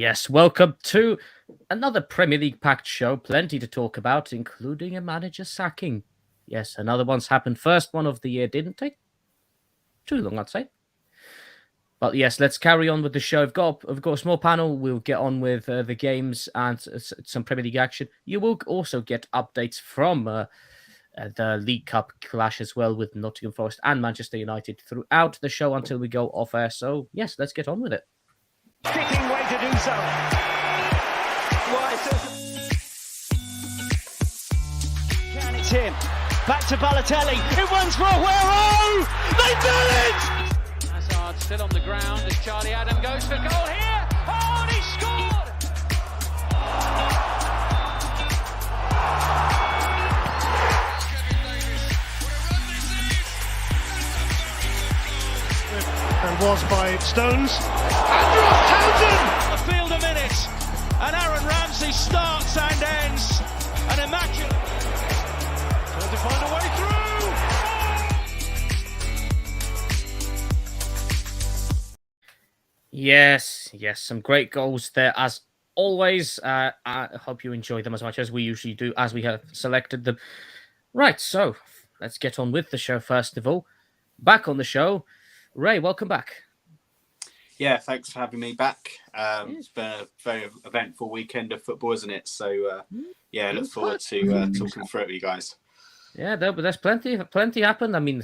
Yes, welcome to another Premier League packed show. Plenty to talk about, including a manager sacking. Yes, another one's happened. First one of the year didn't take too long, I'd say. But yes, let's carry on with the show. I've got a small panel. We'll get on with the games and some Premier League action. You will also get updates from the League Cup clash as well with Nottingham Forest and Manchester United throughout the show until we go off air. So yes, let's get on with it. Kicking way to do so. Can it's him. Back to Balotelli. It runs for Aguero. They do it! Hazard still on the ground as Charlie Adam goes for goal here. Oh, and he scored! And was by Stones. Andrew Townsend! A field of minutes. And Aaron Ramsey starts and ends. An immaculate. Trying to find a way through. Yes, some great goals there as always. I hope you enjoy them as much as we usually do, as we have selected them. Right, so let's get on with the show first of all. Back on the show, Ray, welcome back. Yeah, thanks for having me back. It's been a very eventful weekend of football, isn't it? So, look forward to talking through it with you guys. Yeah, there's plenty happened. I mean,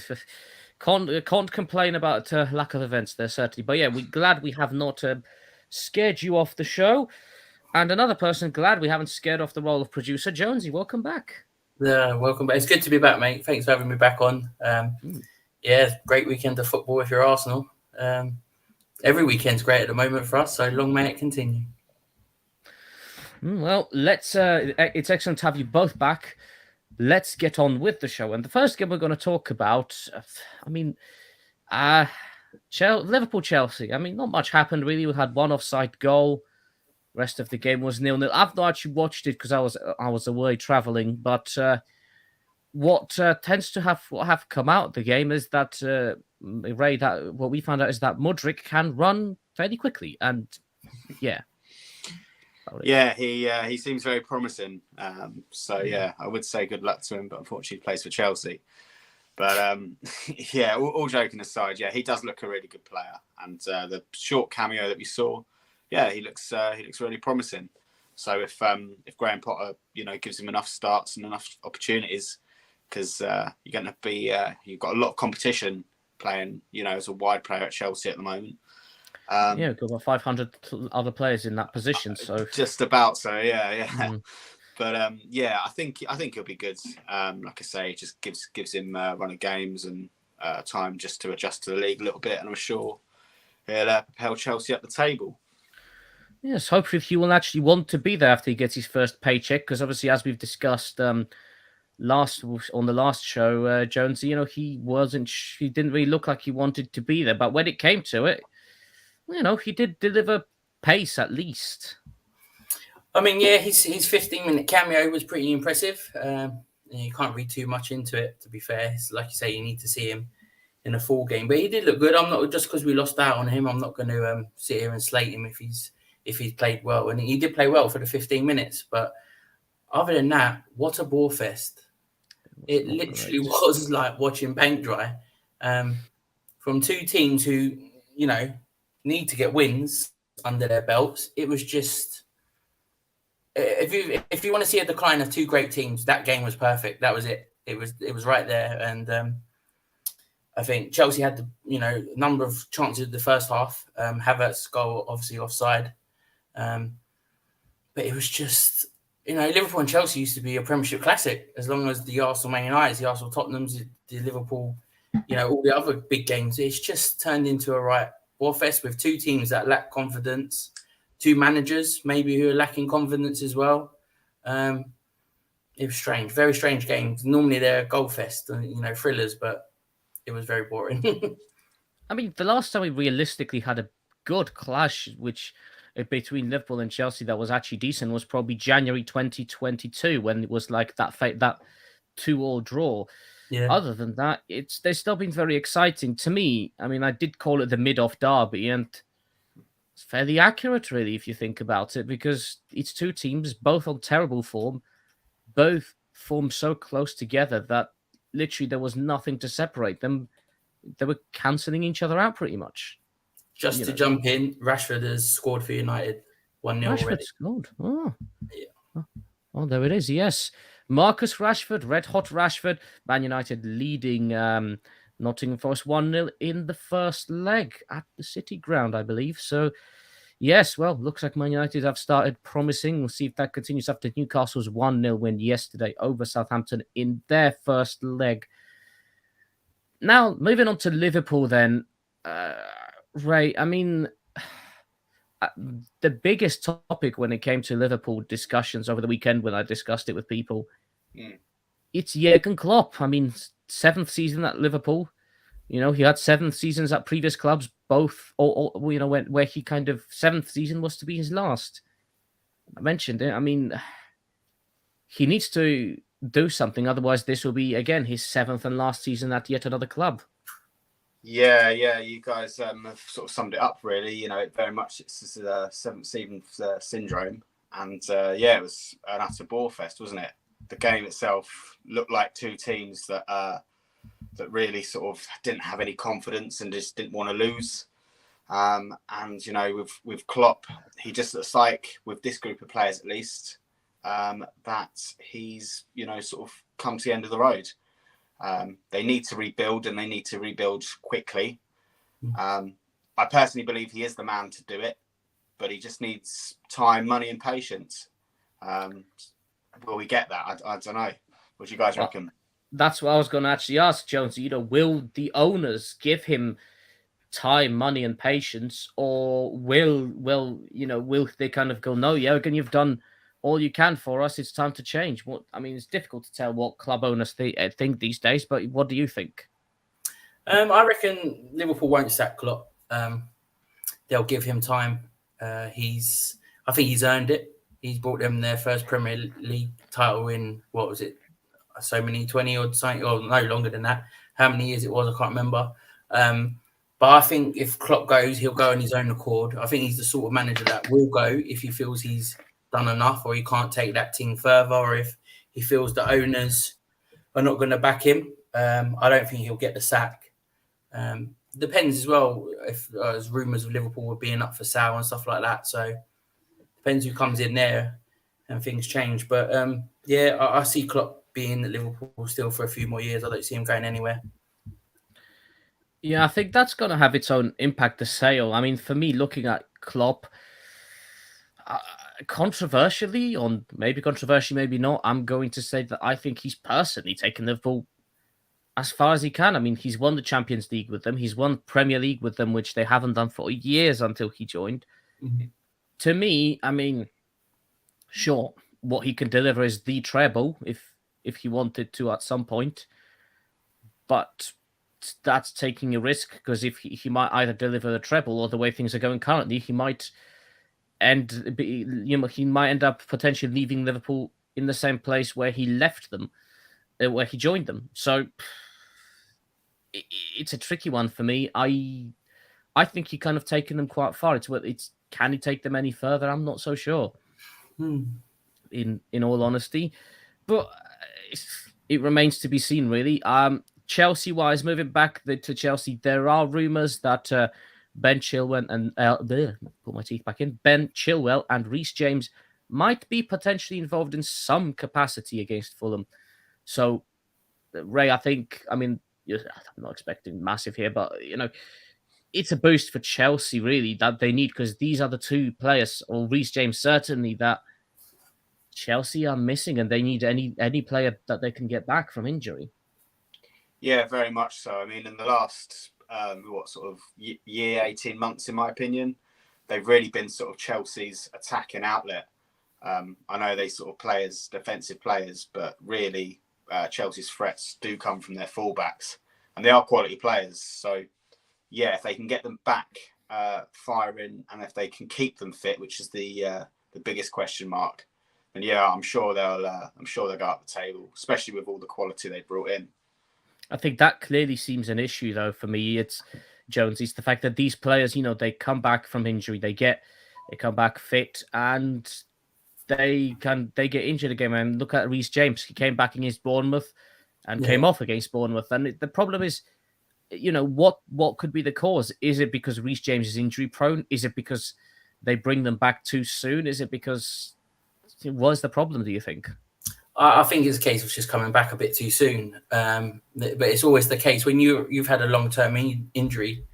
can't complain about lack of events there, certainly. But yeah, we're glad we have not scared you off the show. And another person, glad we haven't scared off the role of producer. Jonesy, welcome back. Yeah, welcome back. It's good to be back, mate. Thanks for having me back on. Great weekend of football if you're Arsenal. Every weekend's great at the moment for us, so long may it continue. Well, it's excellent to have you both back. Let's get on with the show. And the first game we're going to talk about, Liverpool-Chelsea. I mean, not much happened, really. We had one offside goal. Rest of the game was 0-0. I've not actually watched it because I was away traveling, but what tends to have come out of the game is that Ray, that what we found out is that Mudryk can run fairly quickly, and he seems very promising. I would say good luck to him, but unfortunately, he plays for Chelsea. But all joking aside, he does look a really good player, and the short cameo that we saw, he looks really promising. So if Graham Potter, gives him enough starts and enough opportunities, because you're going to be you've got a lot of competition playing, as a wide player at Chelsea at the moment. We've got about 500 other players in that position, so just about. So But I think he'll be good. Like I say, it just gives him a run of games and time just to adjust to the league a little bit, and I'm sure he'll propel Chelsea up the table. Yes, hopefully he will actually want to be there after he gets his first paycheck, because obviously, as we've discussed on the last show, Jones, he didn't really look like he wanted to be there, but when it came to it, he did deliver pace at least. I mean, his 15-minute cameo was pretty impressive. You can't read too much into it, to be fair. It's like you say, you need to see him in a full game, but he did look good. I'm not, just because we lost out on him, I'm not going to sit here and slate him if he's played well, and he did play well for the 15 minutes. But other than that, what a ball fest! It literally was like watching paint dry from two teams who, need to get wins under their belts. It was just, if you want to see a decline of two great teams, that game was perfect. That was it. It was right there. And I think Chelsea had the number of chances in the first half. Havertz's goal obviously offside, but it was just, Liverpool and Chelsea used to be a Premiership classic. As long as the Arsenal Man United, the Arsenal Tottenhams, the Liverpool, all the other big games, it's just turned into a right war fest with two teams that lack confidence, two managers maybe who are lacking confidence as well. It was strange, very strange games. Normally they're a goal fest, thrillers, but it was very boring. I mean, the last time we realistically had a good clash, which between Liverpool and Chelsea that was actually decent, was probably January 2022, when it was like that 2-2 draw. Yeah. Other than that, they've still been very exciting to me. I mean, I did call it the mid-off derby, and It's fairly accurate, really, if you think about it, because it's two teams, both on terrible form, both formed so close together that literally there was nothing to separate them. They were cancelling each other out pretty much. Just to jump in, Rashford has scored for United 1-0 Rashford already. scored. Oh. Yeah. Oh, there it is. Yes. Marcus Rashford, red hot Rashford. Man United leading Nottingham Forest 1-0 in the first leg at the City ground, I believe. So, yes, well, looks like Man United have started promising. We'll see if that continues after Newcastle's 1-0 win yesterday over Southampton in their first leg. Now, moving on to Liverpool then. Ray, I mean, the biggest topic when it came to Liverpool discussions over the weekend when I discussed it with people, it's Jurgen Klopp. I mean, 7th season at Liverpool. He had 7 seasons at previous clubs, both, or where he kind of 7th season was to be his last. I mentioned it. I mean, he needs to do something. Otherwise, this will be, again, his 7th and last season at yet another club. Yeah, you guys have sort of summed it up, really. It very much it's 7th season syndrome. And it was an utter bore fest, wasn't it? The game itself looked like two teams that really sort of didn't have any confidence and just didn't want to lose. And with Klopp, he just looks like, with this group of players at least, that he's sort of come to the end of the road. They need to rebuild, and they need to rebuild quickly. I personally believe he is the man to do it, but he just needs time, money, and patience. Will we get that? I don't know. What do you guys reckon? That's what I was going to actually ask, Jones. Will the owners give him time, money, and patience, or will they kind of go, no, Jurgen, you've done all you can for us. It's time to change. It's difficult to tell what club owners think these days, but what do you think? I reckon Liverpool won't sack Klopp. They'll give him time. I think he's earned it. He's brought them their first Premier League title in, what was it? So many, 20 or something, or no longer than that. How many years it was, I can't remember. But I think if Klopp goes, he'll go on his own accord. I think he's the sort of manager that will go if he feels he's done enough, or he can't take that team further, or if he feels the owners are not going to back him. I don't think he'll get the sack. Depends as well if there's rumours of Liverpool being up for sale and stuff like that. So depends who comes in there and things change. But I see Klopp being at Liverpool still for a few more years. I don't see him going anywhere. Yeah, I think that's going to have its own impact, the sale. I mean, for me, looking at Klopp, controversially, maybe not, I'm going to say that I think he's personally taken Liverpool as far as he can. I mean, he's won the Champions League with them. He's won Premier League with them, which they haven't done for years until he joined. Mm-hmm. To me, I mean, sure, what he can deliver is the treble if he wanted to at some point. But that's taking a risk, because if he might either deliver the treble, or the way things are going currently, he might end up potentially leaving Liverpool in the same place where he left them, where he joined them. So it's a tricky one for me. I think he kind of taken them quite far. Can he take them any further? I'm not so sure. In all honesty, but it remains to be seen, really. Chelsea-wise, moving back to Chelsea, there are rumours that Ben Chilwell and Reece James might be potentially involved in some capacity against Fulham. So, Ray, I'm not expecting massive here, but it's a boost for Chelsea, really, that they need, because these are the two players, or Reece James certainly, that Chelsea are missing, and they need any player that they can get back from injury. Yeah, very much so. I mean, in the last year, 18 months, in my opinion, they've really been sort of Chelsea's attacking outlet. I know they sort of play as defensive players, but really Chelsea's threats do come from their fullbacks, and they are quality players. So, yeah, if they can get them back firing, and if they can keep them fit, which is the biggest question mark, then yeah, I'm sure they'll go up the table, especially with all the quality they brought in. I think that clearly seems an issue, though, for me. Jones, is the fact that these players, they come back from injury, they come back fit, and they get injured again. And look at Reece James; he came back against Bournemouth and came off against Bournemouth. And the problem is, what could be the cause? Is it because Reece James is injury prone? Is it because they bring them back too soon? Is it because what's the problem? Do you think? I think it's a case of just coming back a bit too soon. But it's always the case when you've had a long-term injury.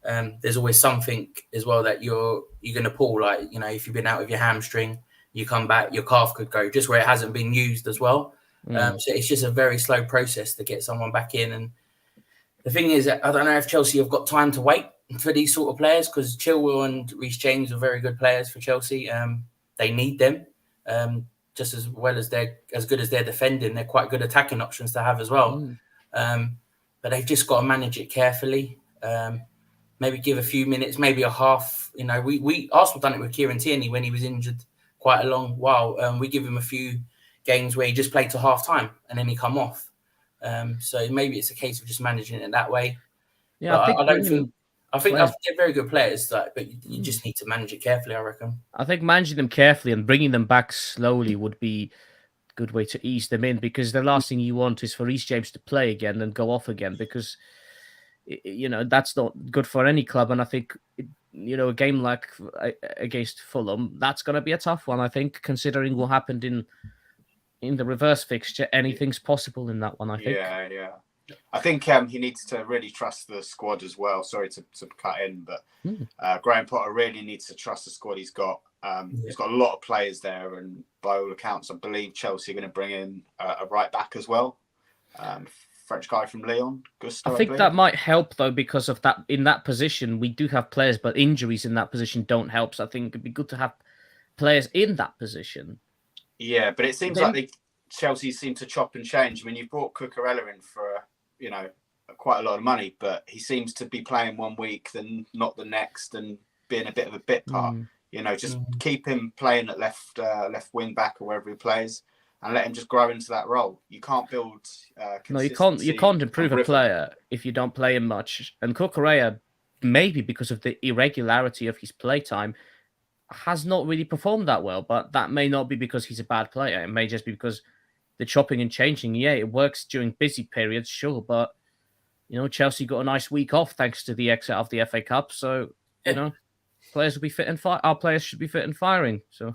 There's always something as well that you're going to pull. Like, if you've been out with your hamstring, you come back, your calf could go just where it hasn't been used as well. So it's just a very slow process to get someone back in. And the thing is, I don't know if Chelsea have got time to wait for these sort of players, because Chilwell and Reece James are very good players for Chelsea. They need them. Just as well as they're as good as they're defending, they're quite good attacking options to have as well. But they've just got to manage it carefully. Maybe give a few minutes, maybe a half. We Arsenal done it with Kieran Tierney when he was injured quite a long while. We give him a few games where he just played to half time and then he come off. So maybe it's a case of just managing it that way. Yeah, I think they're very good players, but you just need to manage it carefully, I reckon. I think managing them carefully and bringing them back slowly would be a good way to ease them in, because the last thing you want is for Reece James to play again and go off again, because that's not good for any club. And I think a game like against Fulham, that's going to be a tough one. I think, considering what happened in the reverse fixture, anything's possible in that one. I think. Yeah. I think he needs to really trust the squad as well. Sorry to cut in, but Graham Potter really needs to trust the squad he's got. He's got a lot of players there, and by all accounts, I believe Chelsea are going to bring in a right back as well. French guy from Lyon, Gusto. I think that might help though, because of that. In that position, we do have players, but injuries in that position don't help. So I think it'd be good to have players in that position. Yeah, but it seems like Chelsea seem to chop and change. I mean, you've brought Cucurella in for quite a lot of money, but he seems to be playing one week, then not the next, and being a bit of a bit part. Just keep him playing at left wing back or wherever he plays, and let him just grow into that role. You can't build. No, you can't. You can't improve a player if you don't play him much. And Cucurella, maybe because of the irregularity of his playtime, has not really performed that well. But that may not be because he's a bad player. It may just be because the chopping and changing. Yeah, it works during busy periods, sure, but Chelsea got a nice week off thanks to the exit of the FA Cup. So players will be fit and our players should be fit and firing. So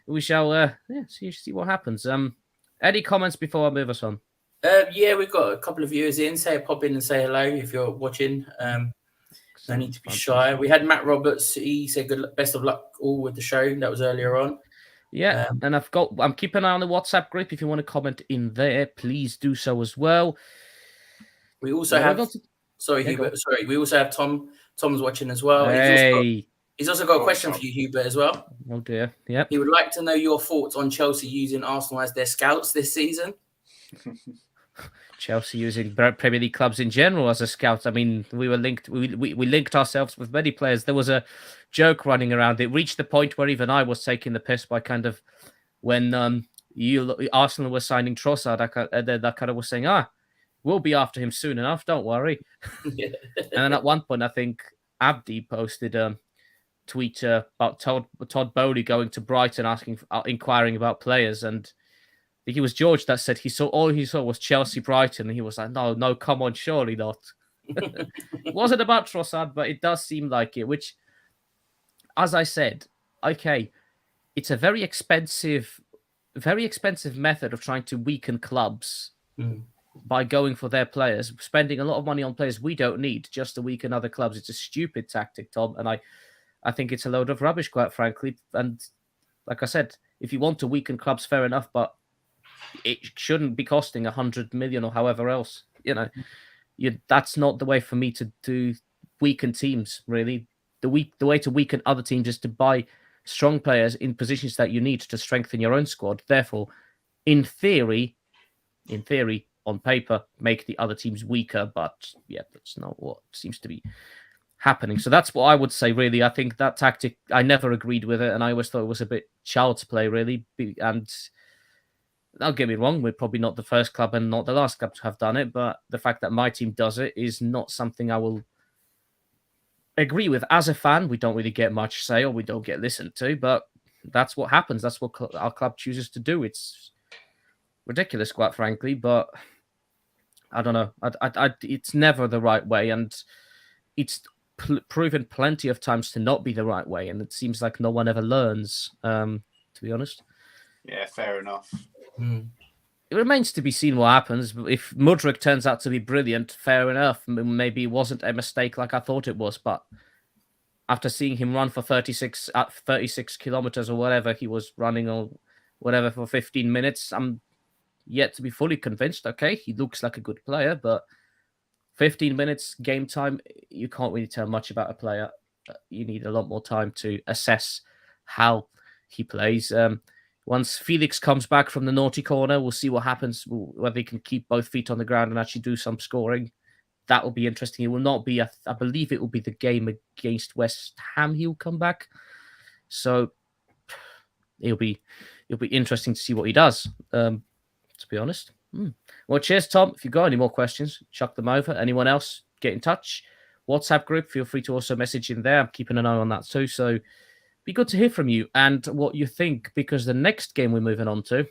we shall see what happens. Any comments before I move us on? Yeah, we've got a couple of viewers in. Pop in and say hello if you're watching. No need to be shy. We had Matt Roberts. He said best of luck all with the show. That was earlier on. Yeah, and I'm keeping an eye on the WhatsApp group. If you want to comment in there, please do so as well. We also have Hubert. Sorry, we also have Tom. Tom's watching as well. Hey. He's also got a question for you, Hubert, as well. Oh dear. Yep. He would like to know your thoughts on Chelsea using Arsenal as their scouts this season. Chelsea using Premier League clubs in general as a scout. I mean, we were linked. We linked ourselves with many players. There was a joke running around. It reached the point where even I was taking the piss by kind of when Arsenal was signing Trossard. I kind of was saying, we'll be after him soon enough. Don't worry. And then at one point, I think Abdi posted a tweet about Todd Bowley going to Brighton, inquiring about players, and I think it was George that said all he saw was Chelsea Brighton, and he was like, no, come on, surely not. It wasn't about Trossard, but it does seem like it. Which, as I said, okay, it's a very expensive method of trying to weaken clubs. By going for their players, spending a lot of money on players we don't need just to weaken other clubs. It's a stupid tactic, Tom, and I think it's a load of rubbish, quite frankly. And like I said, if you want to weaken clubs, fair enough, but it shouldn't be costing 100 million or however else. That's not the way for me to weaken teams, really. The way to weaken other teams is to buy strong players in positions that you need to strengthen your own squad. Therefore, in theory, on paper, make the other teams weaker, but yeah, that's not what seems to be happening. So that's what I would say, really. I think that tactic, I never agreed with it, and I always thought it was a bit child's play, really. And don't get me wrong, we're probably not the first club and not the last club to have done it, but the fact that my team does it is not something I will agree with, as a fan, we don't really get much say or we don't get listened to, but that's what happens. That's what our club chooses to do. It's ridiculous, quite frankly, but I don't know. It's never the right way, and it's proven plenty of times to not be the right way, and it seems like no one ever learns, to be honest. Yeah, fair enough. It remains to be seen what happens. If Mudryk turns out to be brilliant, fair enough. Maybe it wasn't a mistake like I thought it was, but after seeing him run for 36 kilometers or whatever he was running or whatever for 15 minutes, I'm yet to be fully convinced. Okay, he looks like a good player, but 15 minutes game time, you can't really tell much about a player. You need a lot more time to assess how he plays. Once Felix comes back from the naughty corner, we'll see what happens, whether he can keep both feet on the ground and actually do some scoring. That will be interesting. It will not be, I believe it will be the game against West Ham he'll come back. So it'll be interesting to see what he does, to be honest. Well, cheers, Tom. If you've got any more questions, chuck them over. Anyone else, get in touch. WhatsApp group, feel free to also message in there. I'm keeping an eye on that too. So be good to hear from you and what you think, because the next game we're moving on to,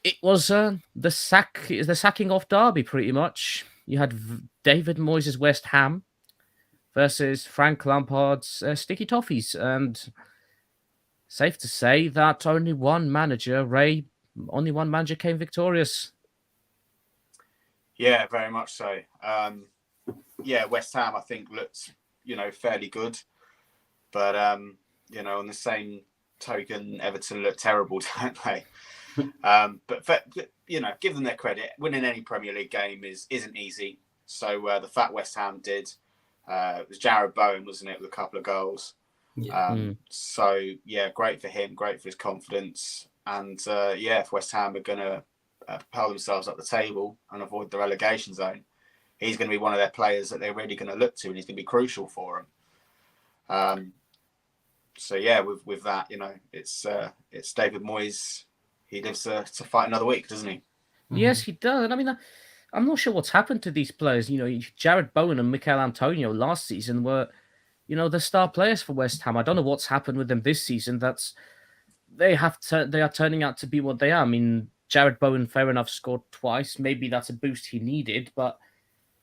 it was the sacking off derby, pretty much. You had David Moyes' West Ham versus Frank Lampard's Sticky Toffees, and safe to say that only one manager came victorious. Yeah, very much so. West Ham, I think, looked, fairly good. But, on the same token, Everton looked terrible, don't they? But give them their credit. Winning any Premier League game isn't easy. So the fact West Ham did, it was Jared Bowen, wasn't it, with a couple of goals. So, great for him, great for his confidence. And, if West Ham are going to propel themselves up the table and avoid the relegation zone, he's going to be one of their players that they're really going to look to, and he's going to be crucial for them. With that, it's David Moyes. He lives to fight another week, doesn't he? Yes, he does. And I mean, I'm not sure what's happened to these players. Jared Bowen and Mikel Antonio last season were, the star players for West Ham. I don't know what's happened with them this season. They are turning out to be what they are. I mean, Jared Bowen, fair enough, scored twice. Maybe that's a boost he needed, but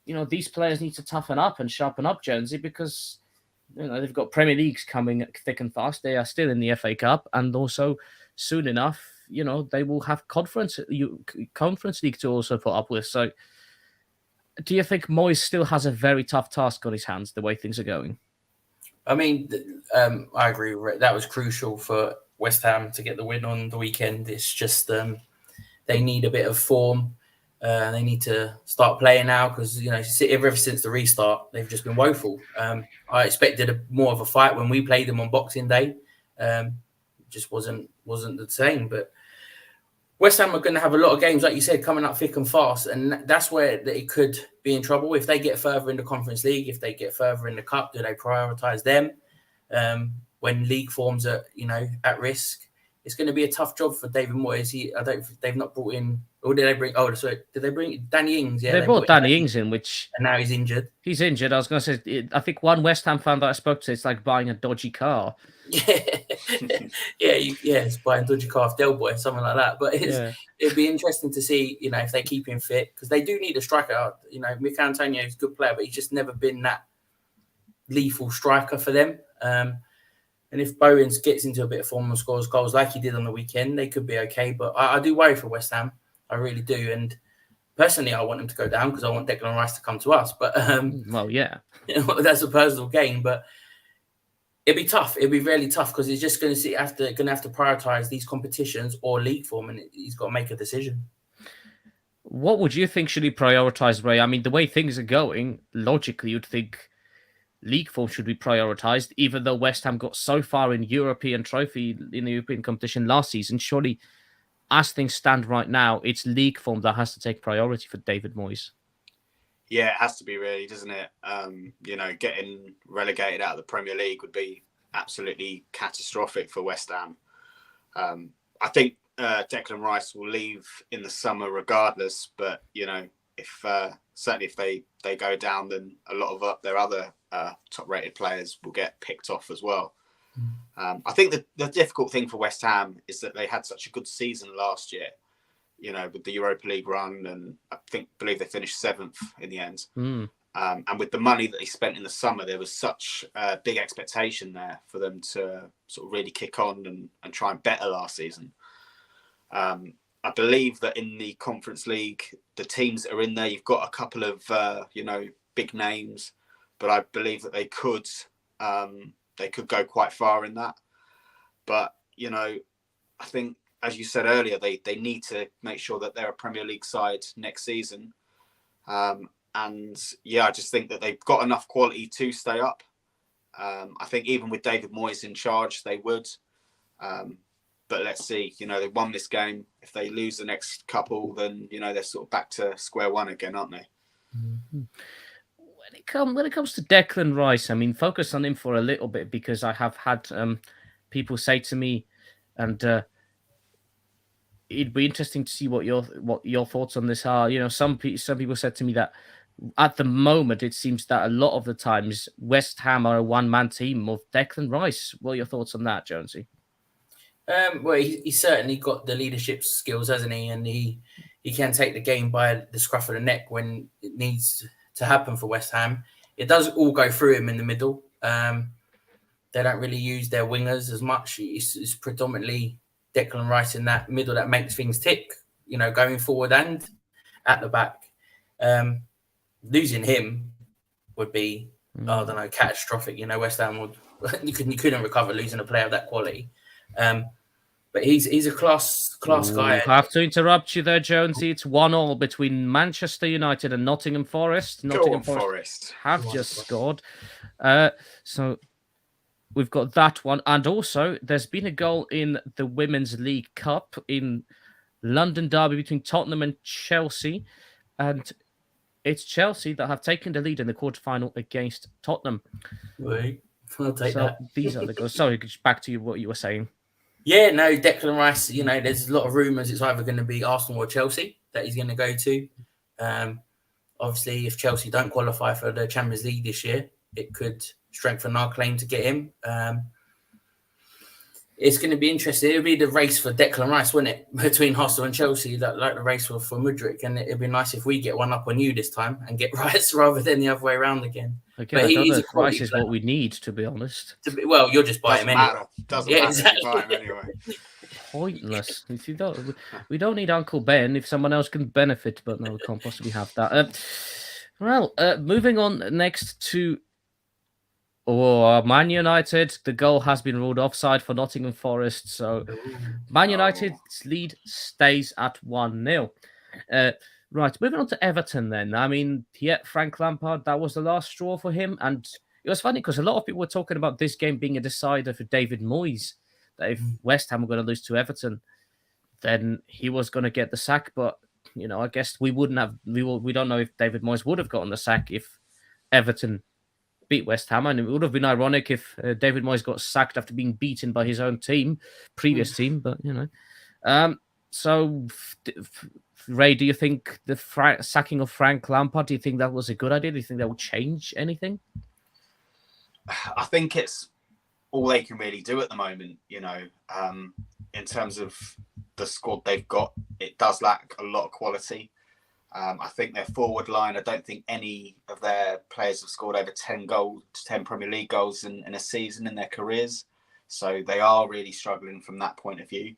these players need to toughen up and sharpen up, Jonesy, because they've got Premier Leagues coming thick and fast. They are still in the FA Cup, and also soon enough, they will have Conference League to also put up with. So, do you think Moyes still has a very tough task on his hands the way things are going? I mean, I agree. That was crucial for West Ham to get the win on the weekend. It's just they need a bit of form. They need to start playing now because, ever since the restart, they've just been woeful. I expected more of a fight when we played them on Boxing Day. Just wasn't the same. But West Ham are going to have a lot of games, like you said, coming up thick and fast. And that's where it could be in trouble. If they get further in the Conference League, if they get further in the Cup, do they prioritise them? When league forms are, at risk, it's going to be a tough job for David Moyes. They've not brought in, or did they bring? Oh, sorry, did they bring Danny Ings? Yeah, they brought Danny Ings in, which and now he's injured. He's injured. I was going to say, I think one West Ham fan that I spoke to, it's like buying a dodgy car. It's buying a dodgy car off Del Boy, something like that. But it'd be interesting to see, if they keep him fit, because they do need a striker. Mikel Antonio is a good player, but he's just never been that lethal striker for them. And if Bowens gets into a bit of form and scores goals like he did on the weekend, they could be okay. But I do worry for West Ham. I really do. And personally, I want them to go down because I want Declan Rice to come to us. But that's a personal gain. But it'd be tough. It'd be really tough because he's just going to have to prioritise these competitions or league form, and he's got to make a decision. What would you think should he prioritise, Ray? I mean, the way things are going, logically, you'd think league form should be prioritised, even though West Ham got so far in the European competition last season. Surely, as things stand right now, it's league form that has to take priority for David Moyes. Yeah, it has to be, really, doesn't it? Getting relegated out of the Premier League would be absolutely catastrophic for West Ham. I think Declan Rice will leave in the summer regardless, but if certainly if they go down, then a lot of their other top-rated players will get picked off as well. I think the difficult thing for West Ham is that they had such a good season last year, with the Europa League run, and I believe they finished 7th in the end. And with the money that they spent in the summer, there was such a big expectation there for them to sort of really kick on and try and better last season. I believe that in the Conference League, the teams that are in there, you've got a couple of, big names, but I believe that they could go quite far in that. But, I think, as you said earlier, they need to make sure that they're a Premier League side next season. And I just think that they've got enough quality to stay up. I think even with David Moyes in charge, they would. But let's see, they won this game. If they lose the next couple, then, they're sort of back to square one again, aren't they? When it comes to Declan Rice, I mean, focus on him for a little bit, because I have had people say to me, and it'd be interesting to see what your thoughts on this are. Some people said to me that at the moment it seems that a lot of the times West Ham are a one-man team of Declan Rice. What are your thoughts on that, Jonesy? Well, he's certainly got the leadership skills, hasn't he? And he can take the game by the scruff of the neck when it needs to happen for West Ham. It does all go through him in the middle. They don't really use their wingers as much. It's predominantly Declan Rice in that middle that makes things tick, going forward and at the back. Losing him would be, I don't know, catastrophic. West Ham would you couldn't recover losing a player of that quality. But he's a class guy. I have to interrupt you there, Jonesy. It's 1-1 between Manchester United and Nottingham Forest. Nottingham Forest have just scored. So we've got that one. And also, there's been a goal in the Women's League Cup in London derby between Tottenham and Chelsea. And it's Chelsea that have taken the lead in the quarterfinal against Tottenham. Wait, I'll take that. These are the goals. Sorry, back to you, what you were saying. Yeah, no, Declan Rice, there's a lot of rumours it's either going to be Arsenal or Chelsea that he's going to go to. Obviously, if Chelsea don't qualify for the Champions League this year, it could strengthen our claim to get him. It's going to be interesting. It'll be the race for Declan Rice, wouldn't it? Between Arsenal and Chelsea, like the race for Mudryk. And it'd be nice if we get one up on you this time and get Rice rather than the other way around again. Again, I don't know if Rice is what we need, to be honest. Well, you'll just buy him anyway. Doesn't matter exactly. If you buy him anyway. Pointless. We don't need Uncle Ben if someone else can benefit, but no, we can't possibly have that. Moving on next to Man United. The goal has been ruled offside for Nottingham Forest, so Man United's lead stays at 1-0. Right, moving on to Everton then. I mean, Frank Lampard, that was the last straw for him. And it was funny because a lot of people were talking about this game being a decider for David Moyes, that if West Ham were going to lose to Everton, then he was going to get the sack. But, I guess we don't know if David Moyes would have gotten the sack if Everton beat West Ham. And it would have been ironic if David Moyes got sacked after being beaten by his own previous team. But, so... Ray, do you think the sacking of Frank Lampard, do you think that was a good idea? Do you think that will change anything? I think it's all they can really do at the moment, in terms of the squad they've got. It does lack a lot of quality. I think their forward line, I don't think any of their players have scored over 10 Premier League goals in a season in their careers. So they are really struggling from that point of view.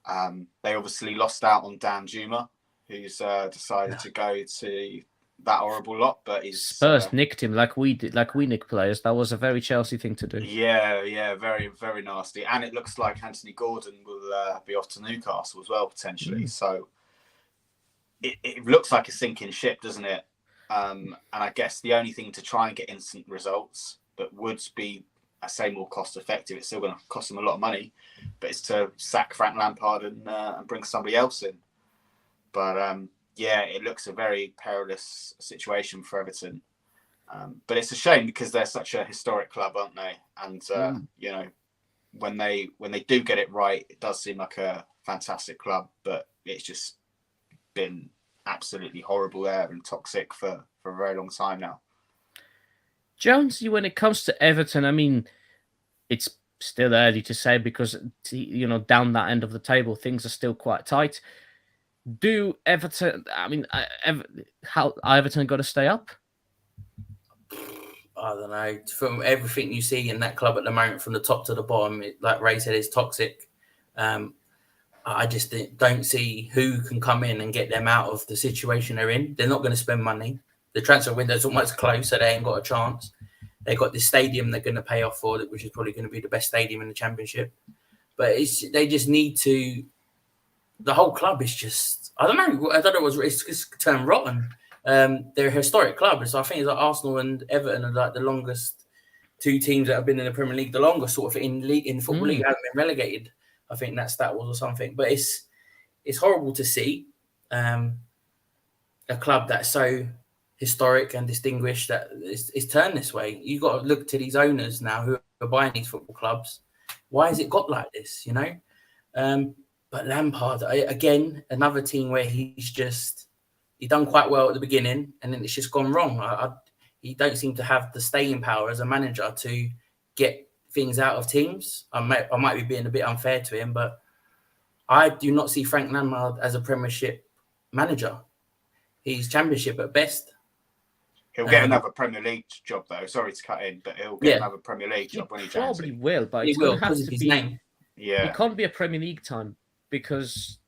They obviously lost out on Dan Juma, who's decided to go to that horrible lot. But Spurs nicked him like we nick players. That was a very Chelsea thing to do. Yeah, very, very nasty. And it looks like Anthony Gordon will be off to Newcastle as well, potentially. So it looks like a sinking ship, doesn't it? And I guess the only thing to try and get instant results, but would be, I say, more cost effective. It's still going to cost them a lot of money, but it's to sack Frank Lampard and bring somebody else in. But it looks a very perilous situation for Everton. But it's a shame because they're such a historic club, aren't they? And when they do get it right, it does seem like a fantastic club. But it's just been absolutely horrible there and toxic for a very long time now. Jonesy, when it comes to Everton, I mean, it's still early to say because, down that end of the table, things are still quite tight. Do Everton, I mean, how Everton got to stay up? I don't know. From everything you see in that club at the moment, from the top to the bottom, like Ray said, is toxic. I just don't see who can come in and get them out of the situation they're in. They're not going to spend money. The transfer window's almost closed, so they ain't got a chance. They got this stadium they're going to pay off for, which is probably going to be the best stadium in the Championship. But they just need to. The whole club is just. I don't know. It's just turned rotten. They're a historic club, so I think it's like Arsenal and Everton are like the longest two teams that have been in the Premier League, the longest sort of in the Football League, haven't been relegated. I think that stat was or something, but it's horrible to see a club that's so historic and distinguished that it's turned this way. You got to look to these owners now who are buying these football clubs. Why has it got like this? But Lampard again, another team where he done quite well at the beginning, and then it's just gone wrong. He don't seem to have the staying power as a manager to get things out of teams. I might be being a bit unfair to him, but I do not see Frank Lampard as a Premiership manager. He's Championship at best. He'll get another Premier League job, though. Sorry to cut in, but he'll get another Premier League job when he probably will, but he will because of his name. Yeah, it can't be a Premier League time because,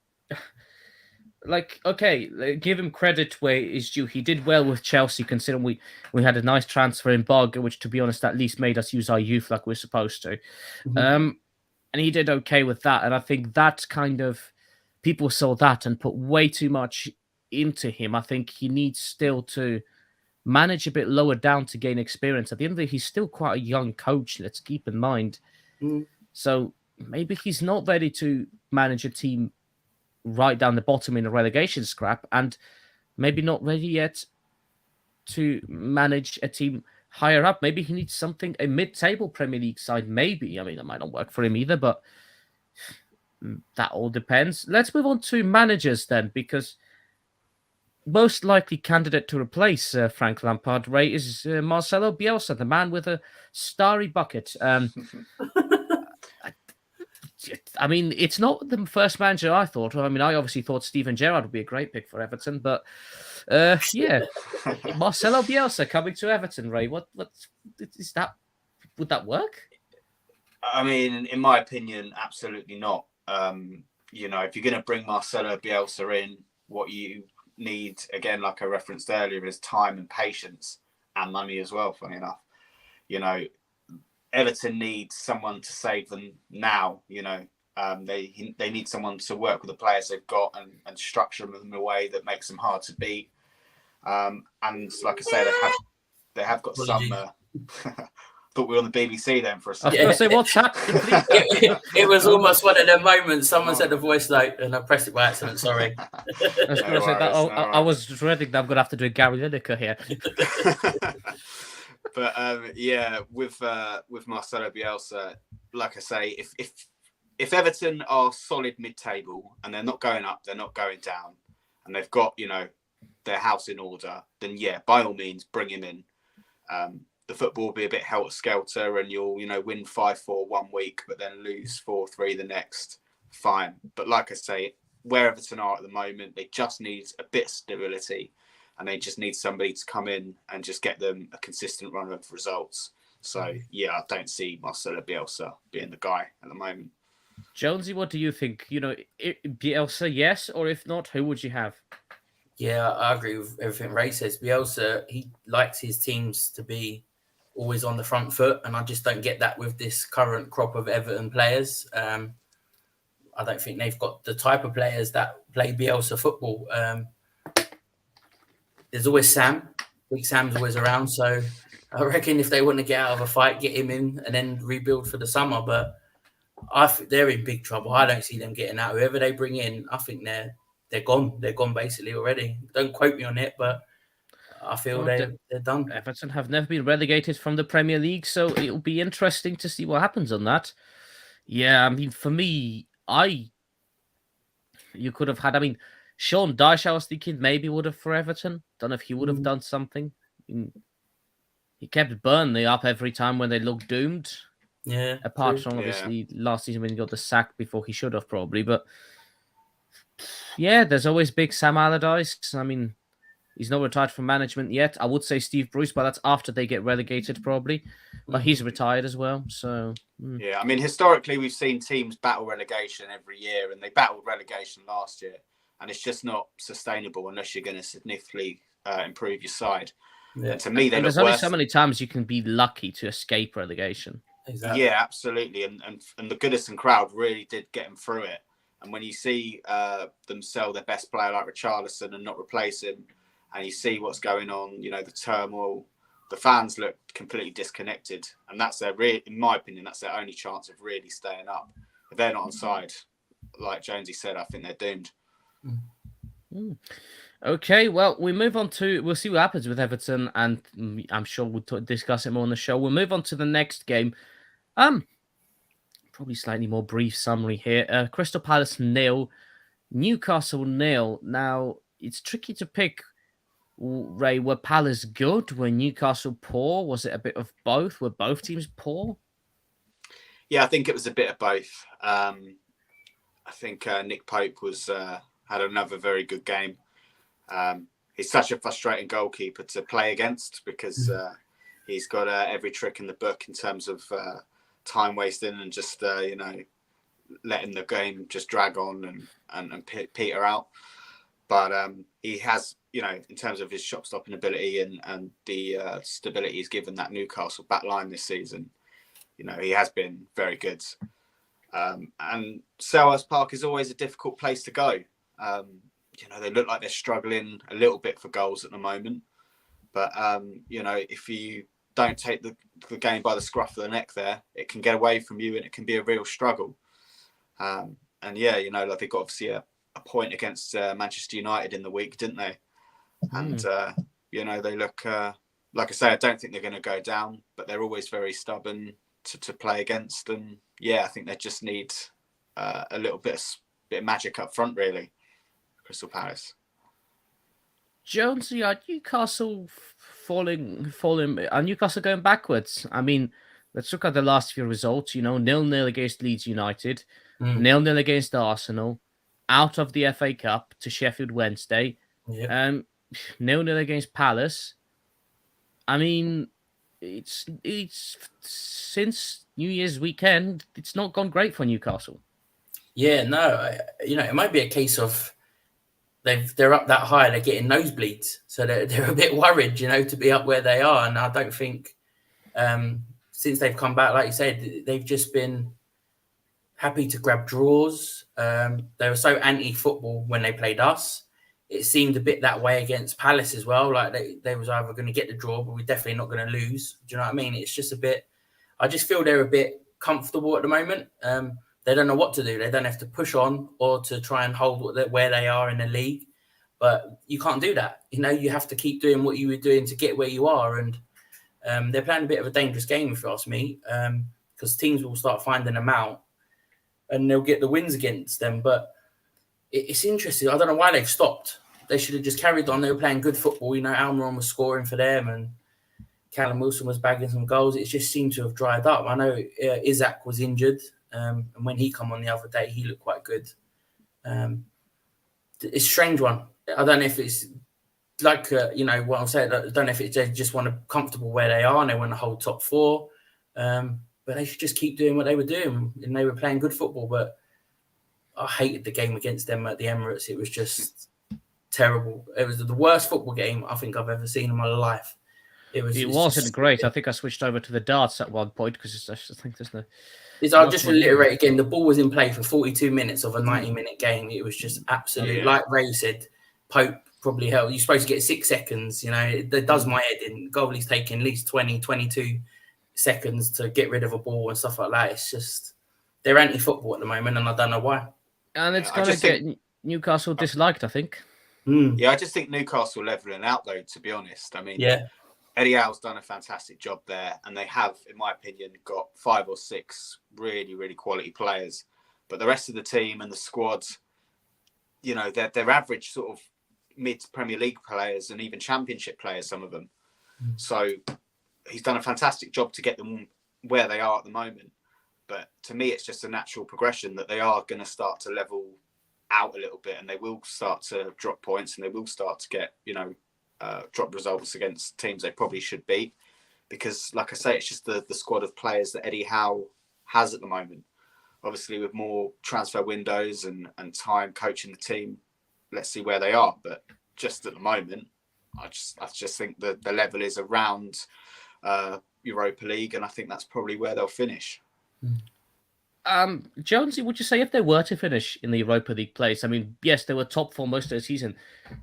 give him credit where it's due. He did well with Chelsea, considering we had a nice transfer in Bog, which, to be honest, at least made us use our youth like we're supposed to. Mm-hmm. And he did okay with that. And I think that kind of people saw that and put way too much into him. I think he needs still to manage a bit lower down to gain experience. At the end of the day, he's still quite a young coach, let's keep in mind. So maybe he's not ready to manage a team right down the bottom in a relegation scrap, and maybe not ready yet to manage a team higher up. Maybe he needs a mid-table Premier League side, maybe. I mean, that might not work for him either, but that all depends. Let's move on to managers then, because most likely candidate to replace Frank Lampard, Ray, is Marcelo Bielsa, the man with a starry bucket. I mean, it's not the first manager I thought. I mean, I obviously thought Steven Gerrard would be a great pick for Everton, but Marcelo Bielsa coming to Everton, Ray. What is that? Would that work? I mean, in my opinion, absolutely not. If you're going to bring Marcelo Bielsa in, what you need, again, like I referenced earlier, is time and patience and money as well, funny enough. Everton needs someone to save them now. They need someone to work with the players they've got and structure them in a way that makes them hard to beat. And like I said, they have got some. Thought we were on the BBC then for a second. I was going to say, what's happening? It was almost one of the moments. Someone said the voice note, and I pressed it by accident. Sorry. I was going to say that. I was dreading that I'm going to have to do a Gary Lineker here. But with Marcelo Bielsa, like I say, if Everton are solid mid-table and they're not going up, they're not going down, and they've got their house in order, then by all means bring him in. The football will be a bit helter-skelter, and you'll win 5-4 one week, but then lose 4-3 the next. Fine, but like I say, where Everton are at the moment, they just need a bit of stability. And they just need somebody to come in and just get them a consistent run of results. So, I don't see Marcelo Bielsa being the guy at the moment. Jonesy, what do you think? Bielsa, yes, or if not, who would you have? Yeah, I agree with everything Ray says. Bielsa, he likes his teams to be always on the front foot, and I just don't get that with this current crop of Everton players. I don't think they've got the type of players that play Bielsa football. There's always Sam. Big Sam's always around. So I reckon if they want to get out of a fight, get him in and then rebuild for the summer. But they're in big trouble. I don't see them getting out. Whoever they bring in, I think they're gone. They're gone basically already. Don't quote me on it, but I feel they're done. Everton have never been relegated from the Premier League, so it'll be interesting to see what happens on that. Yeah, I mean, for me, you could have had, Sean Dyche, I was thinking maybe would have for Everton. Don't know if he would have done something. he kept Burnley up every time when they looked doomed. Yeah. Apart True. from obviously last season when he got the sack before he should have probably, but yeah, there's always big Sam Allardyce. I mean, he's not retired from management yet. I would say Steve Bruce, but that's after they get relegated probably. But he's retired as well, so yeah. I mean, historically, we've seen teams battle relegation every year, and they battled relegation last year, and it's just not sustainable unless you're going to significantly improve your side. Yeah. And to me, they look there's only worse. so many times you can be lucky to escape relegation. Exactly. Yeah, absolutely. And the Goodison crowd really did get them through it. And when you see them sell their best player like Richarlison and not replace him, and you see what's going on, you know, the turmoil, the fans look completely disconnected. And that's in my opinion, that's their only chance of really staying up. If they're not on side, like Jonesy said, I think they're doomed. Okay, well, we'll see what happens with Everton, and I'm sure we'll discuss it more on the show. We'll move on to the next game. Probably slightly more brief summary here. Crystal Palace 0, Newcastle 0. Now, it's tricky to pick, Ray. Were Palace good? Were Newcastle poor? Was it a bit of both? Were both teams poor? Yeah, I think it was a bit of both. I think Nick Pope had another very good game. He's such a frustrating goalkeeper to play against because he's got every trick in the book in terms of time wasting and just letting the game just drag on and peter out. But he has, in terms of his shot stopping ability and the stability he's given that Newcastle back line this season, he has been very good. And Selhurst Park is always a difficult place to go. They look like they're struggling a little bit for goals at the moment. But, if you don't take the game by the scruff of the neck there, it can get away from you and it can be a real struggle. They got obviously a point against Manchester United in the week, didn't they? And, they look, like I say, I don't think they're going to go down, but they're always very stubborn to play against. And I think they just need a little bit of magic up front, really. Crystal Palace. Jonesy, are Newcastle falling? Are Newcastle going backwards? I mean, let's look at the last few results. 0-0 against Leeds United, 0-0 against Arsenal, out of the FA Cup to Sheffield Wednesday, 0-0 against Palace. I mean, it's since New Year's weekend, it's not gone great for Newcastle. Yeah, no, it might be a case of they're up that high, they're getting nosebleeds, so they're a bit worried, to be up where they are. And I don't think since they've come back, like you said, they've just been happy to grab draws. They were so anti-football when they played us. It seemed a bit that way against Palace as well. Like they was either going to get the draw, but we're definitely not going to lose. Do you know what I mean? It's just a bit. I just feel they're a bit comfortable at the moment. They don't know what to do. They don't have to push on or to try and hold where they are in the league. But you can't do that. You have to keep doing what you were doing to get where you are. And they're playing a bit of a dangerous game, if you ask me, because teams will start finding them out and they'll get the wins against them. But it's interesting. I don't know why they've stopped. They should have just carried on. They were playing good football. Almiron was scoring for them and Callum Wilson was bagging some goals. It just seemed to have dried up. I know Isaac was injured. And when he come on the other day, he looked quite good. It's a strange one. I don't know if it's like, what I'm saying. I don't know if they just want to comfortable where they are and they want to hold top four. But they should just keep doing what they were doing. And they were playing good football. But I hated the game against them at the Emirates. It was just terrible. It was the worst football game I think I've ever seen in my life. It wasn't great. I think I switched over to the darts at one point because I think there's no... I'll just reiterate again, the ball was in play for 42 minutes of a 90-minute game. It was just absolute, like Ray said, Pope probably helped. You're supposed to get 6 seconds, That does my head in. Goalie's taking at least 20, 22 seconds to get rid of a ball and stuff like that. It's just, they're anti-football at the moment and I don't know why. And it's going to get Newcastle disliked, I think. Yeah, I just think Newcastle levelling out, though, to be honest. I mean, Eddie Howe's done a fantastic job there, and they have, in my opinion, got 5 or 6 really, really quality players. But the rest of the team and the squad, they're average sort of mid-Premier League players and even Championship players, some of them. So he's done a fantastic job to get them where they are at the moment. But to me, it's just a natural progression that they are going to start to level out a little bit, and they will start to drop points, and they will start to get, drop results against teams they probably should beat. Because, like I say, it's just the squad of players that Eddie Howe has at the moment. Obviously, with more transfer windows and time coaching the team, let's see where they are. But just at the moment, I just think that the level is around Europa League, and I think that's probably where they'll finish. Jonesy, would you say if they were to finish in the Europa League place, I mean, yes, they were top for most of the season.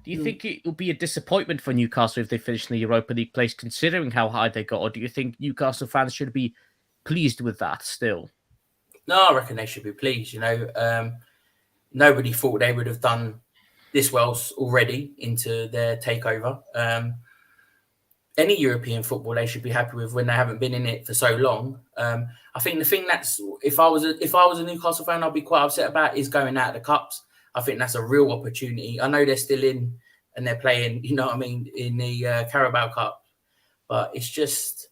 Do you think it would be a disappointment for Newcastle if they finished in the Europa League place, considering how high they got? Or do you think Newcastle fans should be pleased with that still? No, I reckon they should be pleased. Nobody thought they would have done this well already into their takeover. Any European football they should be happy with when they haven't been in it for so long. I think the thing that's, if I was a Newcastle fan, I'd be quite upset about is going out of the cups. I think that's a real opportunity. I know they're still in and they're playing, in the Carabao Cup, but it's just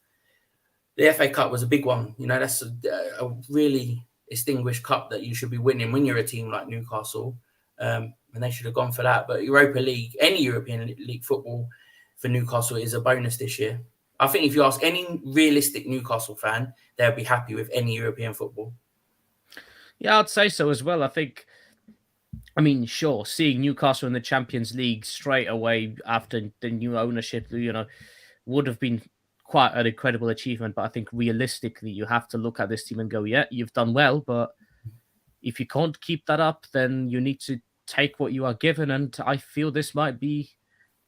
the FA Cup was a big one. That's a really distinguished cup that you should be winning when you're a team like Newcastle, and they should have gone for that. But Europa League, any European League football for Newcastle is a bonus this year. I think if you ask any realistic Newcastle fan, they'll be happy with any European football. Yeah, I'd say so as well. Sure, seeing Newcastle in the Champions League straight away after the new ownership, would have been quite an incredible achievement. But I think realistically, you have to look at this team and go, yeah, you've done well. But if you can't keep that up, then you need to take what you are given. And I feel this might be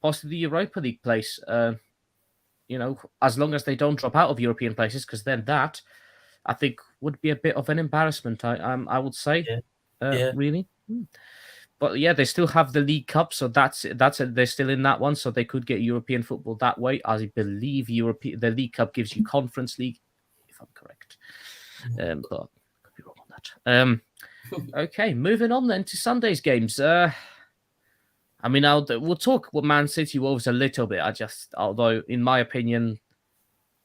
possibly Europa League place, as long as they don't drop out of European places, because then that, I think, would be a bit of an embarrassment, I would say, really. But yeah, they still have the League Cup, so they're still in that one, so they could get European football that way. I believe the League Cup gives you Conference League, if I'm correct. But I could be wrong on that. Okay, moving on then to Sunday's games. We'll talk about Man City Wolves a little bit. Although, in my opinion,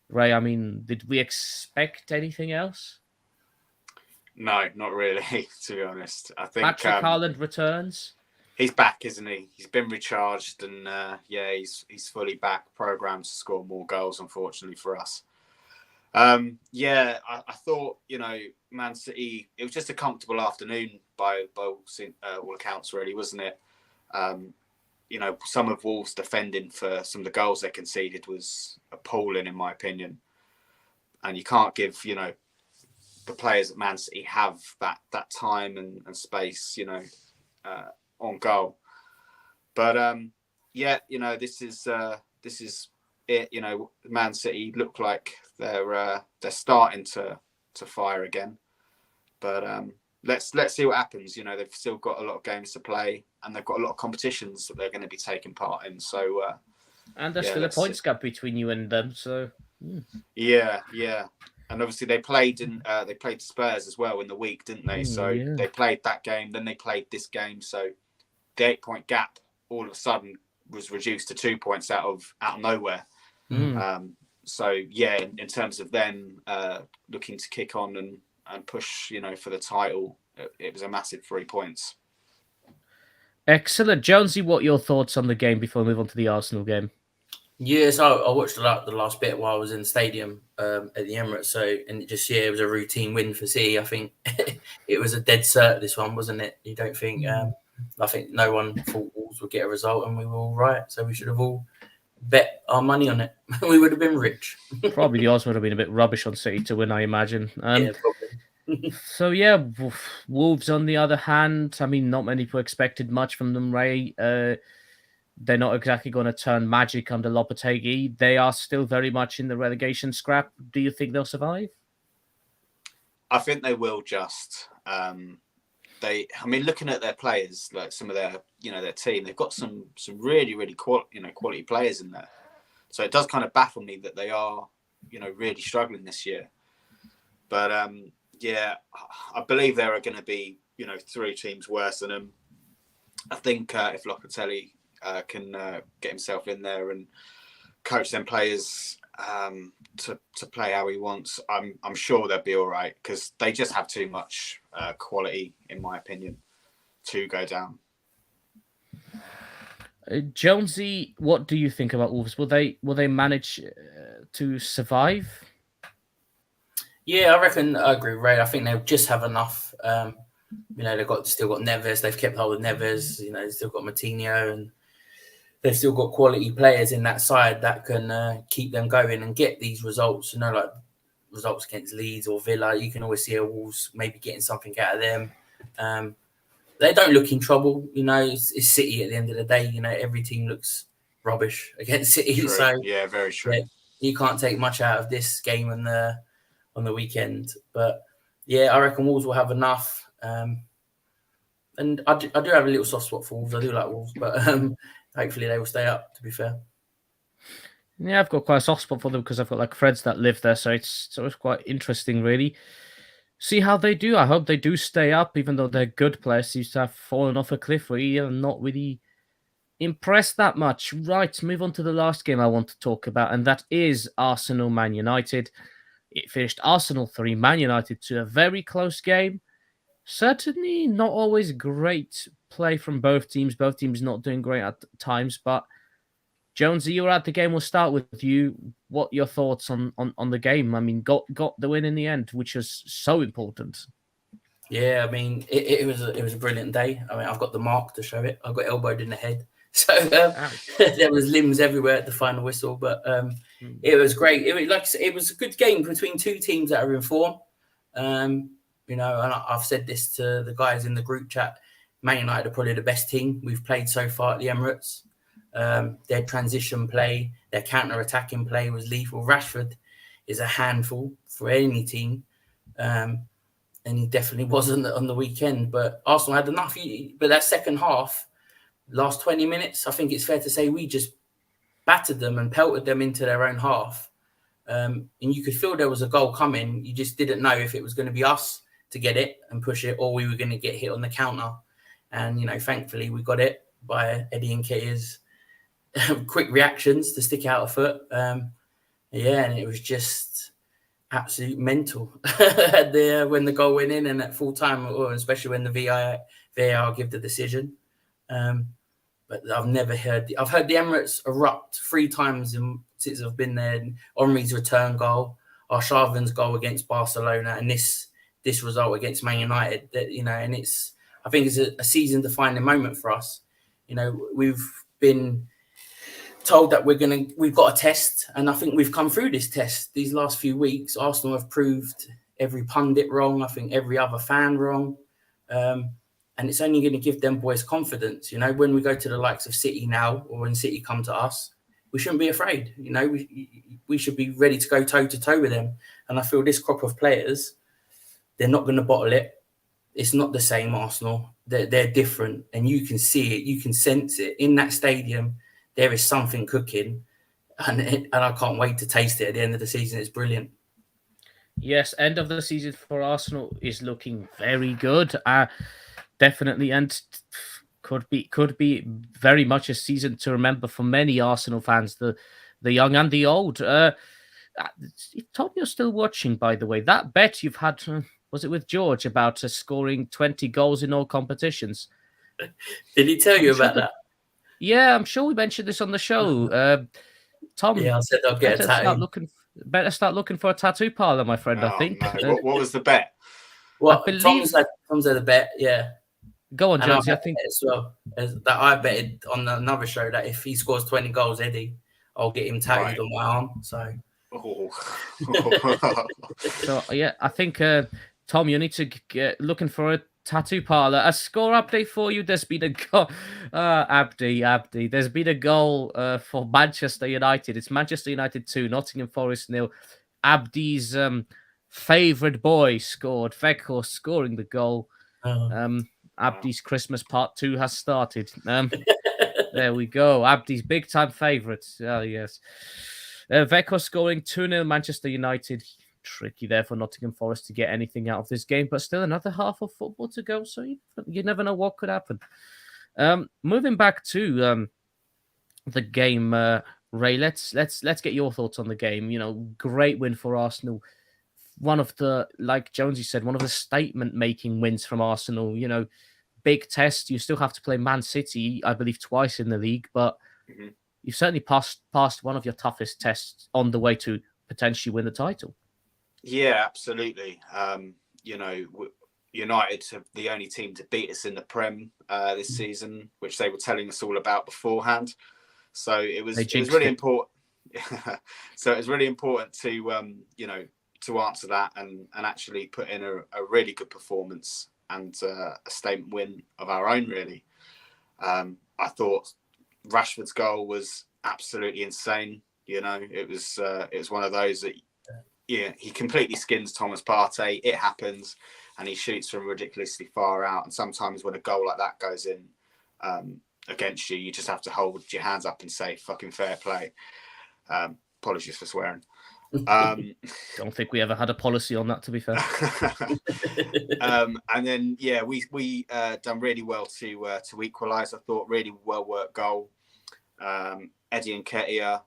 Ray, did we expect anything else? No, not really, to be honest. I think Patrick Haaland returns. He's back, isn't he? He's been recharged, and he's fully back, programmed to score more goals. Unfortunately for us, I thought Man City. It was just a comfortable afternoon by all accounts, really, wasn't it? Some of Wolves' defending for some of the goals they conceded was appalling, in my opinion. And you can't give, the players at Man City have that time and space, on goal. But this is it. Man City look like they're starting to fire again. But let's see what happens. They've still got a lot of games to play, and they've got a lot of competitions that they're going to be taking part in. So, and there's still a points gap between you and them. So, yeah. And obviously they played Spurs as well in the week, didn't they? So they played that game, then they played this game. So the 8-point gap all of a sudden was reduced to 2 points out of nowhere. So in terms of them looking to kick on and push, for the title, it was a massive 3 points. Excellent. Jonesy, what are your thoughts on the game before we move on to the Arsenal game? Yes, I watched the last bit while I was in the stadium at the Emirates. It was a routine win for City. I think it was a dead cert, this one, wasn't it? You don't think? I think no one thought Wolves would get a result, and we were all right. So we should have all bet our money on it. We would have been rich. Probably the odds would have been a bit rubbish on City to win, I imagine. Yeah, probably. So Wolves on the other hand, not many people expected much from them, Ray. They're not exactly going to turn magic under Lopetegui. They are still very much in the relegation scrap. Do you think they'll survive? I think they will. Just looking at their players, like some of their team, they've got some really, really quality players in there. So it does kind of baffle me that they are, really struggling this year. But I believe there are going to be, 3 teams worse than them. I think if Lopetegui can get himself in there and coach them players to play how he wants, I'm sure they'll be all right, because they just have too much quality, in my opinion, to go down. Jonesy, what do you think about Wolves? Will they manage to survive? Yeah, I reckon I agree, Ray. I think they'll just have enough. They've still got Neves. They've kept hold of Neves. They've still got Matinho, and they've still got quality players in that side that can keep them going and get these results. Like results against Leeds or Villa. You can always see a Wolves maybe getting something out of them. They don't look in trouble. It's City at the end of the day. Every team looks rubbish against City. True. So yeah, very true. Yeah, you can't take much out of this game on the weekend. But yeah, I reckon Wolves will have enough. And I do have a little soft spot for Wolves. I do like Wolves, but hopefully they will stay up, to be fair. Yeah, I've got quite a soft spot for them because I've got like friends that live there, so it's quite interesting, really. See how they do. I hope they do stay up, even though they're good players. Seems to have fallen off a cliff really and not really impressed that much. Right, move on to the last game I want to talk about, and that is Arsenal-Man United. It finished Arsenal 3, Man United 2, a very close game. Certainly not always great play from both teams. Both teams not doing great at times, but Jonesy, you were at the game. We'll start with you. What your thoughts on the game? I mean, got the win in the end, which was so important. Yeah, I mean, it was a brilliant day. I mean, I've got the mark to show it. I got elbowed in the head, so there was limbs everywhere at the final whistle. But it was great. It was a good game between two teams that are in form. And I've said this to the guys in the group chat. Man United are probably the best team we've played so far at the Emirates. Their transition play, their counter-attacking play was lethal. Rashford is a handful for any team, and he definitely wasn't on the weekend. But Arsenal had enough. But that second half, last 20 minutes, I think it's fair to say we just battered them and pelted them into their own half. And you could feel there was a goal coming. You just didn't know if it was going to be us to get it and push it, or we were going to get hit on the counter. And, thankfully we got it by Eddie Nketiah's quick reactions to stick out a foot. And it was just absolute mental when the goal went in and at full time, or especially when the VAR give the decision. But I've heard the Emirates erupt 3 times since I've been there. Henry's return goal, Arshavin's goal against Barcelona, and this result against Man United. And I think it's a season-defining moment for us. We've been told that we've got a test, and I think we've come through this test these last few weeks. Arsenal have proved every pundit wrong. I think every other fan wrong. And it's only going to give them boys confidence. When we go to the likes of City now, or when City come to us, we shouldn't be afraid. We should be ready to go toe-to-toe with them. And I feel this crop of players, they're not going to bottle it. It's not the same Arsenal. They're different. And you can see it. You can sense it. In that stadium, there is something cooking. And I can't wait to taste it at the end of the season. It's brilliant. Yes, end of the season for Arsenal is looking very good. Definitely, and could be very much a season to remember for many Arsenal fans, the young and the old. Tom, you're still watching, by the way. That bet you've had, was it with George, about scoring 20 goals in all competitions? Did he tell you about that? Yeah, I'm sure we mentioned this on the show. Tom, yeah, I said I'll get a tattoo. Better start looking for a tattoo parlor, my friend. I think. No. What was the bet? Well, Tom's had the bet. Yeah. Go on, Jonesy. I think as well that I betted on another show that if he scores 20 goals, Eddie, I'll get him tattooed on my arm. So. So yeah, I think Tom, you need to get looking for a tattoo parlor. A score update for you. There's been a goal. Abdi. There's been a goal for Manchester United. It's Manchester United 2, Nottingham Forest 0. Abdi's favourite boy scored. Veko scoring the goal. Abdi's Christmas Part 2 has started. There we go. Abdi's big time favourite. Yes. Veko scoring 2-0 Manchester United. Tricky there for Nottingham Forest to get anything out of this game, but still another half of football to go, so you never know what could happen. Moving back to the game Ray, let's get your thoughts on the game. Great win for Arsenal. One of the, like Jonesy said, one of the statement-making wins from Arsenal. Big test. You still have to play Man City, I believe, twice in the league, but you've certainly passed one of your toughest tests on the way to potentially win the title. Yeah, absolutely. United are the only team to beat us in the Prem this season, which they were telling us all about beforehand. So it was really important. So it was really important to answer that and actually put in a really good performance and a statement win of our own, really. I thought Rashford's goal was absolutely insane. It was one of those that, he completely skins Thomas Partey. It happens, and he shoots from ridiculously far out. And sometimes when a goal like that goes in against you, you just have to hold your hands up and say, fucking fair play. Apologies for swearing. Don't think we ever had a policy on that, to be fair. And then we done really well to equalise. I thought really well worked goal. Eddie Nketiah,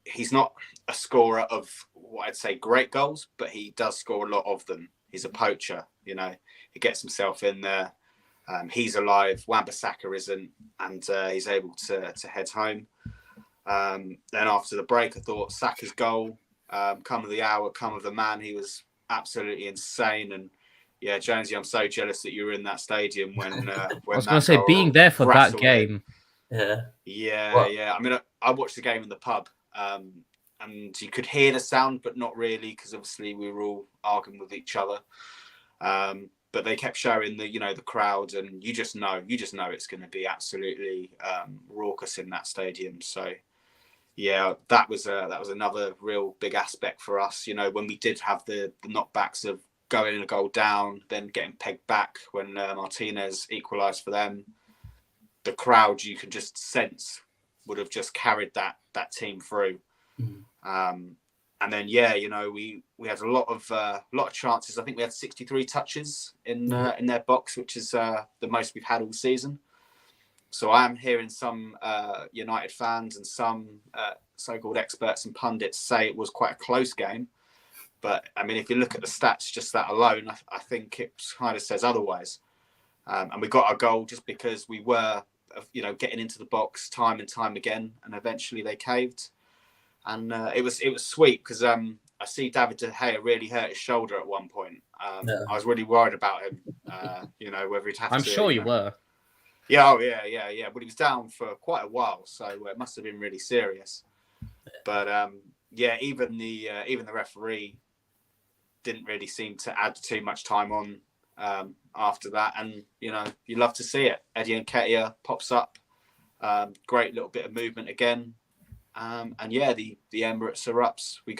he's not a scorer of what I'd say great goals, but he does score a lot of them. He's a poacher. He gets himself in there. He's alive. Wan-Bissaka isn't, and he's able to head home. Then after the break, I thought Saka's goal, come of the hour, come of the man. He was absolutely insane. And yeah, Jonesy, I'm so jealous that you were in that stadium when I was going to say, being there for that game. Yeah. I mean, I watched the game in the pub, and you could hear the sound, but not really, because obviously we were all arguing with each other. But they kept showing the crowd, and you just know it's going to be absolutely raucous in that stadium. So yeah, that was another real big aspect for us. When we did have the knockbacks of going a goal down, then getting pegged back when Martinez equalised for them. The crowd, you could just sense, would have just carried that team through. And then we had a lot of chances. I think we had 63 touches in their box, which is the most we've had all season. So I am hearing some United fans and some so-called experts and pundits say it was quite a close game. But I mean, if you look at the stats, just that alone, I think it kind of says otherwise. And we got our goal just because we were getting into the box time and time again, and eventually they caved. And it was sweet because I see David De Gea really hurt his shoulder at one point. I was really worried about him. Whether he'd have to. I'm sure you were. Yeah, yeah. But he was down for quite a while, so it must have been really serious. But even the referee didn't really seem to add too much time on after that, and you love to see it. Eddie Nketiah pops up, great little bit of movement again. The Emirates erupts. We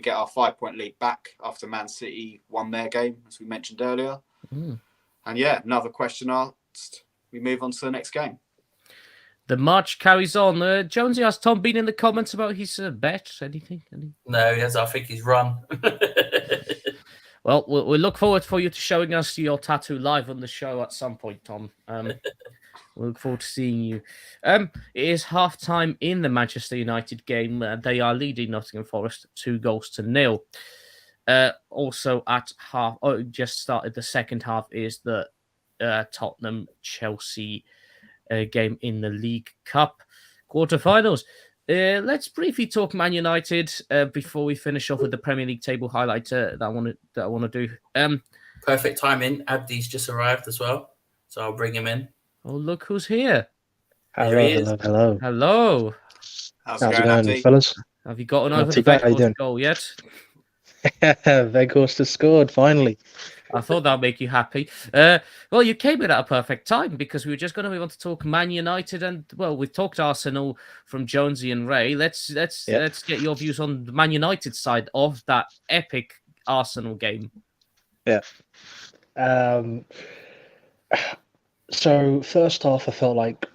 get our 5-point lead back after Man City won their game, as we mentioned earlier. And another question asked. We move on to the next game. The march carries on. Jonesy, has Tom been in the comments about his bet? Anything? No, yes, I think he's run. Well, we look forward for you to showing us your tattoo live on the show at some point, Tom. We look forward to seeing you. It is half-time in the Manchester United game. They are leading Nottingham Forest 2-0. Also at half, just started the second half, is the Tottenham-Chelsea game in the League Cup quarterfinals. Let's briefly talk Man United before we finish off with the Premier League table highlight that I want to do. Perfect timing. Abdi's just arrived as well, so I'll bring him in. Oh, look who's here! Hello. How's it going, Abdi? fellas? Have you gotten Not over too the bad, how you Weghorst doing? goal yet? Weghorst has scored finally. I thought that'd make you happy. Well, you came in at a perfect time because we were just going to move on to talk Man United, and well, we've talked Arsenal from Jonesy and Ray. Let's get your views on the Man United side of that epic Arsenal game. Yeah. So first half, I felt like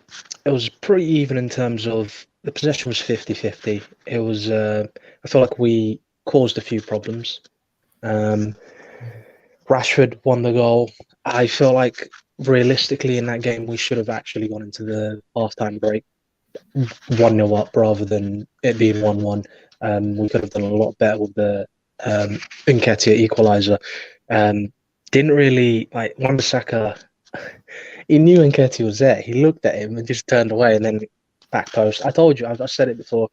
it was pretty even in terms of the possession was 50-50. It was. I feel like we caused a few problems. Rashford won the goal. I feel like realistically in that game we should have actually gone into the halftime break 1-0 up rather than it being 1-1. We could have done a lot better with the Nketiah equaliser. Didn't really like Wan-Bissaka. He knew Nketiah was there. He looked at him and just turned away, and then back post. I told you, I said it before.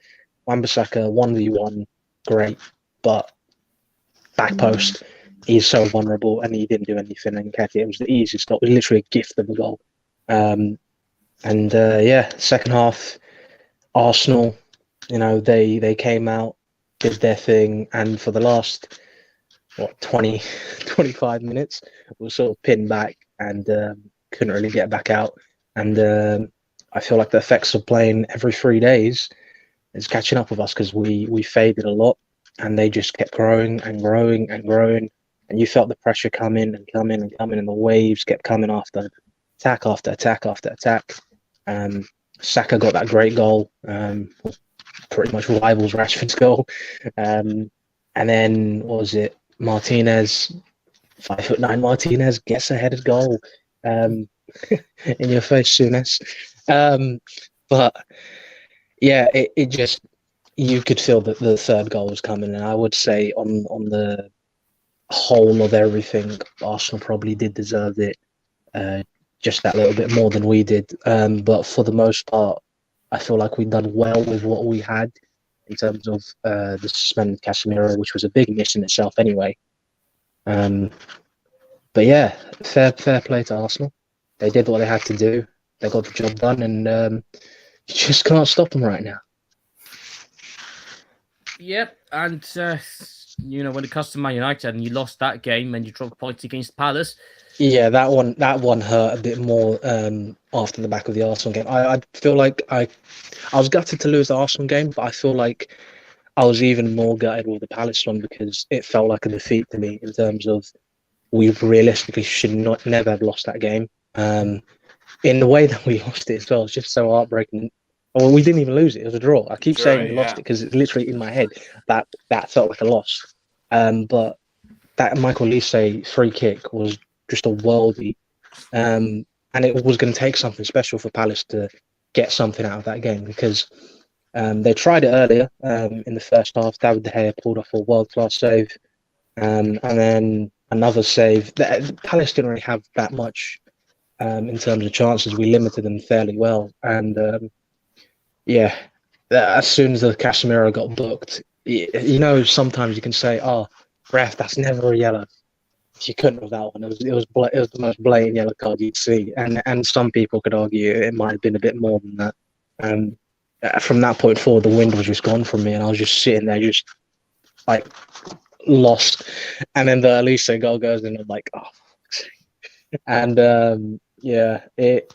Wan-Bissaka 1v1, great, but back post, he's so vulnerable, and he didn't do anything. And Nketiah, it was the easiest goal. It was literally a gift of a goal. Second half, Arsenal, they came out, did their thing, and for the last 25 minutes, we were sort of pinned back and couldn't really get back out. And I feel like the effects of playing every 3 days is catching up with us, because we faded a lot, and they just kept growing and growing and growing, and you felt the pressure coming and coming and coming, and the waves kept coming after attack after attack after attack. Saka got that great goal, pretty much rivals Rashford's goal. And then, what was it? Martinez, 5'9" Martinez gets a headed goal in your face, Souness. But yeah, it just, you could feel that the third goal was coming, and I would say on the whole of everything, Arsenal probably did deserve it. Just that little bit more than we did. But for the most part, I feel like we've done well with what we had in terms of the suspended Casemiro, which was a big miss in itself anyway. But yeah, fair play to Arsenal. They did what they had to do. They got the job done, and you just can't stop them right now. Yep, and when it comes to Man United, and you lost that game, and you dropped points against Palace. Yeah, that one hurt a bit more after the back of the Arsenal game. I feel like I was gutted to lose the Arsenal game, but I feel like I was even more gutted with the Palace one, because it felt like a defeat to me in terms of we realistically should never have lost that game. In the way that we lost it as well, it's just so heartbreaking. Well, we didn't even lose it; it was a draw. I keep saying we lost it because it's literally in my head that felt like a loss. But that Michael Olise free kick was just a worldie, and it was going to take something special for Palace to get something out of that game, because they tried it earlier in the first half. David De Gea pulled off a world-class save, and then another save. Palace didn't really have that much in terms of chances. We limited them fairly well, and as soon as the Casemiro got booked, sometimes you can say, "Oh, ref, that's never a yellow." You couldn't have that one. It was the most blatant yellow card you'd see, and some people could argue it might have been a bit more than that. From that point forward, the wind was just gone from me, and I was just sitting there, just like lost. And then the Olise goal goes in, and I'm like, oh, and it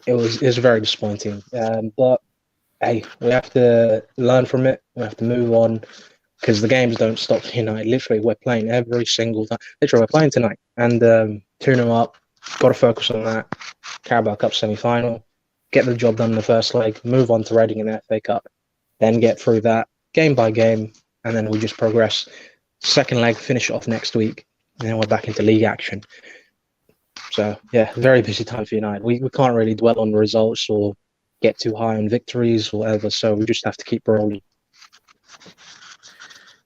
was very disappointing. But hey, we have to learn from it. We have to move on, because the games don't stop for United. Literally, we're playing every single time. Literally, we're playing tonight, and 2-0 up. Got to focus on that. Carabao Cup semi-final. Get the job done in the first leg. Move on to Reading in the FA Cup. Then get through that game by game, and then we just progress. Second leg, finish it off next week, and then we're back into league action. So yeah, very busy time for United. We can't really dwell on the results or get too high on victories or whatever. So we just have to keep rolling.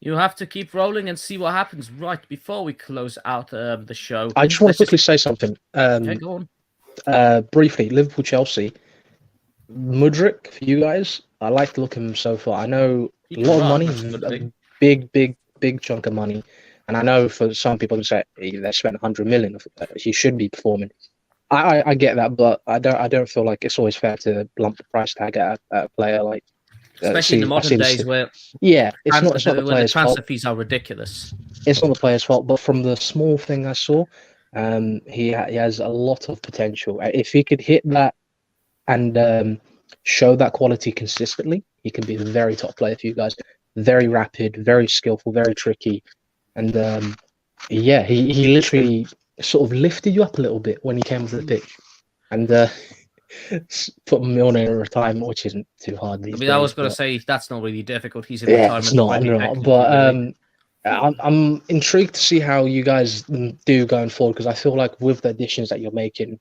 You have to keep rolling and see what happens. Right before we close out the show, I just want to quickly say something. Okay, go on. Briefly, Liverpool-Chelsea. Mudryk, for you guys, I like the look of him so far. I know a lot of money, a big chunk of money. And I know for some people who say they spent 100 million, he should be performing. I get that, but I don't feel like it's always fair to lump the price tag at a player like. Especially in the modern days where it's not the player's fault. Transfer fees are ridiculous. It's not the player's fault, but from the small thing I saw, he has a lot of potential. If he could hit that and show that quality consistently, he can be a very top player for you guys. Very rapid, very skillful, very tricky, and he literally sort of lifted you up a little bit when he came to the pitch, and put Milner in retirement, which isn't too hard these days. I was going to say that's not really difficult. He's in retirement. It's not. But I'm intrigued to see how you guys do going forward, because I feel like with the additions that you're making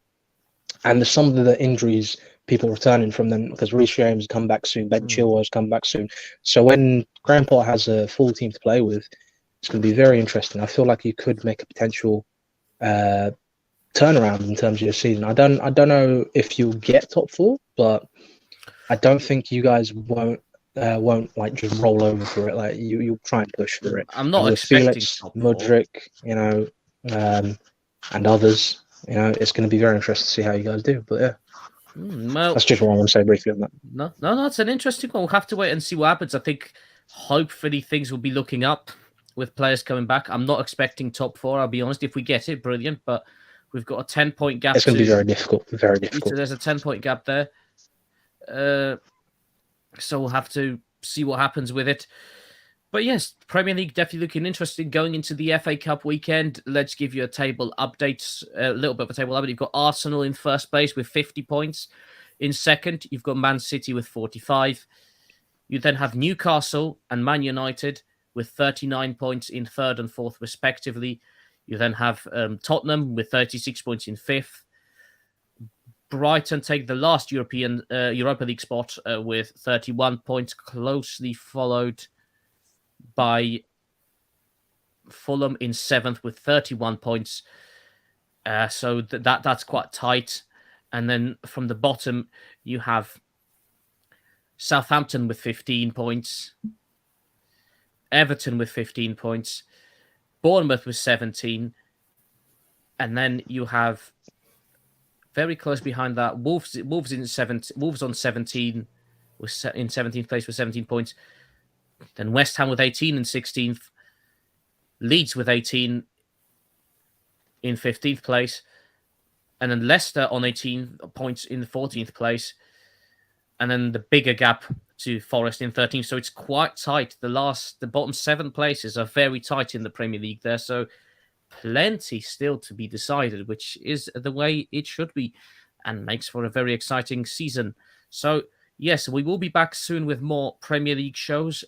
and some of the injuries people returning from them because Reece James come back soon, Ben Chilwell's come back soon. So when Graham Potter has a full team to play with, it's going to be very interesting. I feel like you could make a potential turnaround in terms of your season. I don't know if you'll get top 4, but I don't think you guys won't like just roll over for it. Like you'll try and push for it. I'm not and with expecting Felix, top 4. Mudryk, and others. It's going to be very interesting to see how you guys do. But yeah, well, that's just what I want to say briefly on that. No, it's an interesting one. We'll have to wait and see what happens. I think hopefully things will be looking up with players coming back. I'm not expecting top 4, I'll be honest. If we get it, brilliant. But we've got a 10-point gap. It's going to be very difficult. Very difficult. So there's a 10-point gap there. So we'll have to see what happens with it. But yes, Premier League definitely looking interesting going into the FA Cup weekend. Let's give you a table update, a little bit of a table update. You've got Arsenal in first place with 50 points. In second, you've got Man City with 45. You then have Newcastle and Man United with 39 points in third and fourth, respectively. You then have Tottenham with 36 points in fifth. Brighton take the last Europa League spot with 31 points, closely followed by Fulham in seventh with 31 points. So that's quite tight. And then from the bottom, you have Southampton with 15 points, Everton with 15 points, Bournemouth with 17, and then you have very close behind that Wolves on 17 was in 17th place with 17 points. Then West Ham with 18 in 16th, Leeds with 18 in 15th place, and then Leicester on 18 points in the 14th place, and then the bigger gap to Forest in 13th. So it's quite tight. The bottom 7 places are very tight in the Premier League there. So plenty still to be decided, which is the way it should be and makes for a very exciting season. So yes, we will be back soon with more Premier League shows.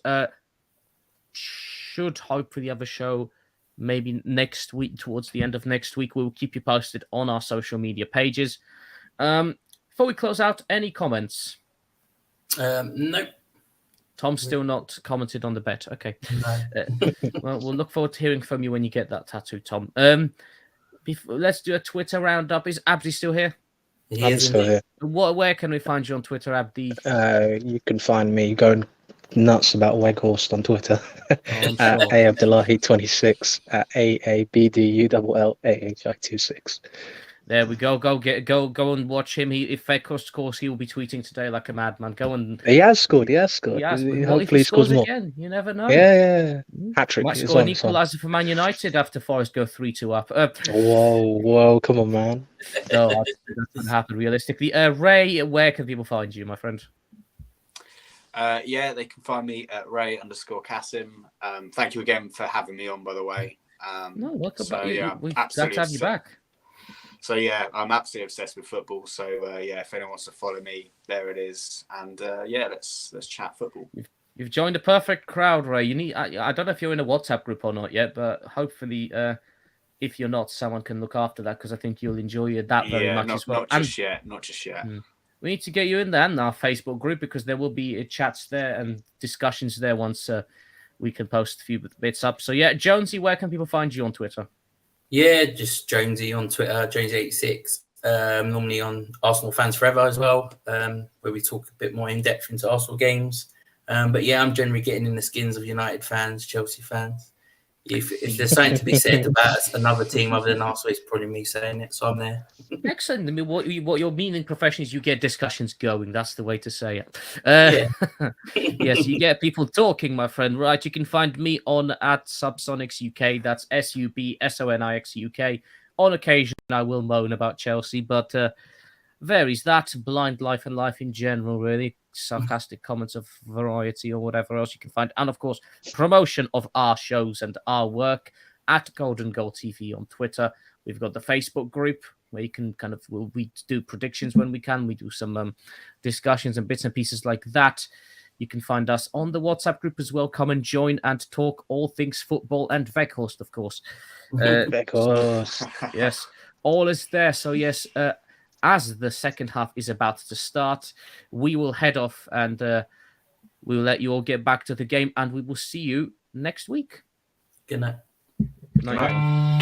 Should hopefully have a show maybe next week, towards the end of next week. We'll keep you posted on our social media pages. Before we close out, any comments? No. Tom's still not commented on the bet. Okay. No. Well, we'll look forward to hearing from you when you get that tattoo, Tom. Let's do a Twitter roundup. Is Abdi still here? I'm still here. Where can we find you on Twitter, Abdi? You can find me going nuts about Weghorst on Twitter. I'm At sure. Abdullahi26 at AABDULLAHI26. There we go. Go and watch him. If Weghorst scores, he will be tweeting today like a madman. Go and He has scored. Yes, hopefully if he scores more. again. You never know. Yeah. Hat-trick. Might It's score an on, it's on. equaliser for Man United after Forest go 3-2 up. Whoa, come on, man. No, that's going to happen realistically. Ray, where can people find you, my friend? They can find me at Ray_Kasim. Thank you again for having me on, by the way. No, welcome so, back. yeah, We're glad to have you back. So yeah, I'm absolutely obsessed with football. So if anyone wants to follow me, there it is. And let's chat football. You've joined a perfect crowd, Ray. You need. I don't know if you're in a WhatsApp group or not yet, but hopefully, if you're not, someone can look after that because I think you'll enjoy that very much as well. Not just yet. We need to get you in there and our Facebook group because there will be chats there and discussions there once we can post a few bits up. So yeah, Jonesy, where can people find you on Twitter? Yeah, just Jonesy on Twitter, Jonesy86. Normally on Arsenal Fans Forever as well, where we talk a bit more in depth into Arsenal games. But yeah, I'm generally getting in the skins of United fans, Chelsea fans. If there's something to be said about another team other than Arsenal, it's probably me saying it, so I'm there. Excellent. I mean, what you're meaning professionally is you get discussions going. That's the way to say it. Yes, you get people talking, my friend. Right, you can find me on at Subsonics UK. That's SUBSONIX UK. On occasion, I will moan about Chelsea, but varies that. Blind life and life in general, really. Sarcastic comments of variety or whatever else you can find. And of course, promotion of our shows and our work at Golden Goal TV on Twitter. We've got the Facebook group where you can we do predictions when we can. We do some discussions and bits and pieces like that. You can find us on the WhatsApp group as well. Come and join and talk all things football and Weghorst, of course. Weghorst. So, yes, all is there. So yes, as the second half is about to start. We will head off and we will let you all get back to the game, and we will see you next week. Good night. Good night.